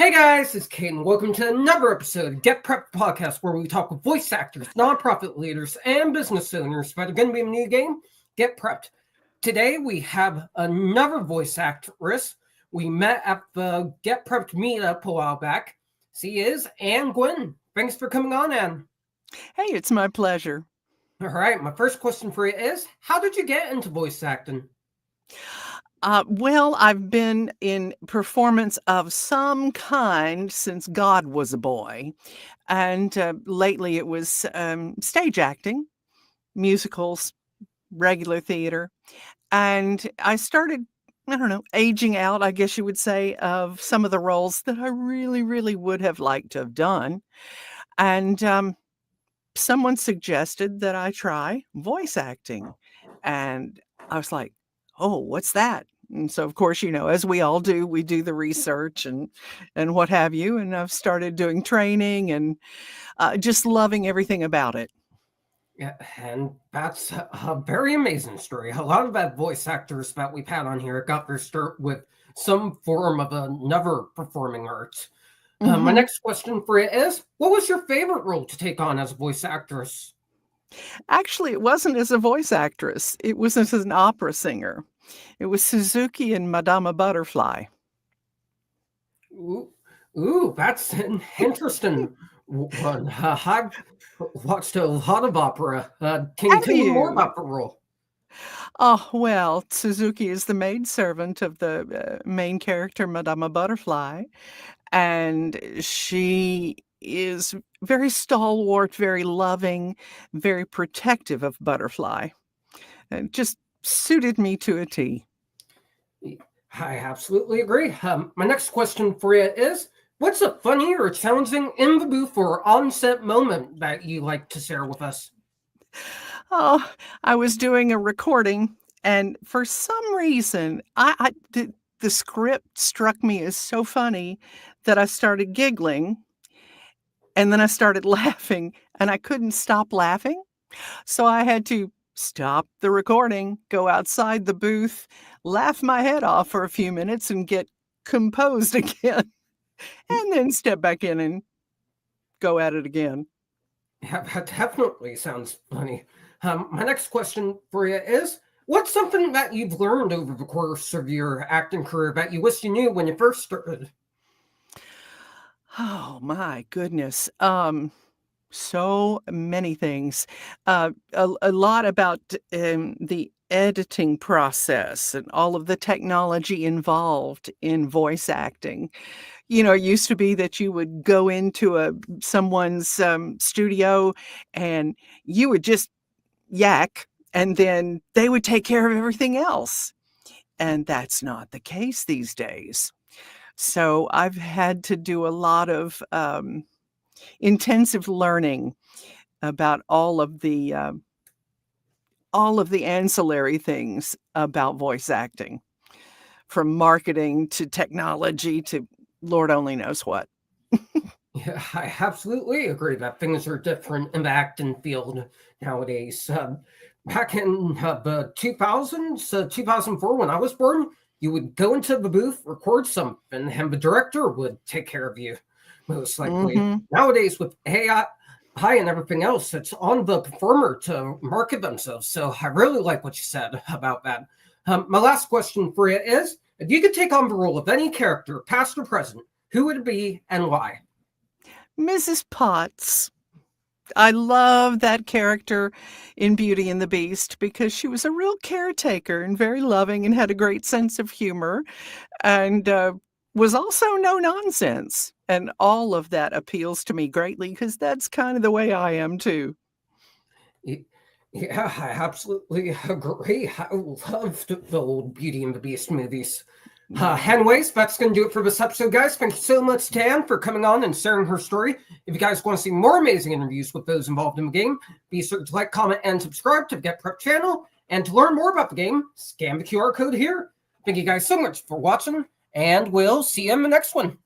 Hey guys, it's Caden. Welcome to another episode of Get Prepped Podcast, where we talk with voice actors, nonprofit leaders, and business owners about a going to be a new game, Get Prepped. Today we have another voice actress. We met at the Get Prepped meetup a while back. She is Ann Gwinn. Thanks for coming on, Ann. Hey, it's my pleasure. All right, my first question for you is, how did you get into voice acting? Well, I've been in performance of some kind since God was a boy. And lately it was stage acting, musicals, regular theater. And I started, aging out, I guess you would say, of some of the roles that I really, really would have liked to have done. And someone suggested that I try voice acting. And I was like, oh, what's that? And so, of course, as we all do, we do the research and what have you. And I've started doing training and just loving everything about it. Yeah, and that's a very amazing story. A lot of that voice actors that we've had on here got their start with some form of another performing arts. My next question for you is, what was your favorite role to take on as a voice actress? Actually, it wasn't as a voice actress. It was as an opera singer. It was Suzuki in Madama Butterfly. Ooh, that's an interesting one. I've watched a lot of opera. Can you tell me more about the role? Oh, well, Suzuki is the maidservant of the main character, Madama Butterfly, and she is very stalwart, very loving, very protective of Butterfly. It just suited me to a T. I absolutely agree. My next question for you is, what's a funny or challenging in the booth or on-set moment that you like to share with us? Oh, I was doing a recording, and for some reason, the script struck me as so funny that I started giggling, and then I started laughing, and I couldn't stop laughing. So I had to stop the recording, go outside the booth, laugh my head off for a few minutes, and get composed again, and then step back in and go at it again. Yeah, that definitely sounds funny. My next question for you is, what's something that you've learned over the course of your acting career that you wish you knew when you first started? Oh my goodness. So many things. A lot about the editing process and all of the technology involved in voice acting. It used to be that you would go into someone's studio and you would just yak, and then they would take care of everything else. And that's not the case these days. So I've had to do a lot of intensive learning about all of the ancillary things about voice acting, from marketing to technology to Lord only knows what. Yeah, I absolutely agree that things are different in the acting field nowadays. Back in the 2000s, 2004, when I was born, you would go into the booth, record something, and the director would take care of you, most likely. Nowadays, with AI and everything else, it's on the performer to market themselves. So I really like what you said about that. My last question for you is, if you could take on the role of any character, past or present, who would it be and why? Mrs. Potts. I love that character in Beauty and the Beast because she was a real caretaker and very loving and had a great sense of humor and was also no nonsense. And all of that appeals to me greatly because that's kind of the way I am too. Yeah, I absolutely agree. I loved the old Beauty and the Beast movies. Anyways, that's going to do it for this episode, guys. Thank you so much to Ann for coming on and sharing her story. If you guys want to see more amazing interviews with those involved in the game, be sure to like, comment, and subscribe to the Get Prep channel. And to learn more about the game, scan the QR code here. Thank you guys so much for watching, and we'll see you in the next one.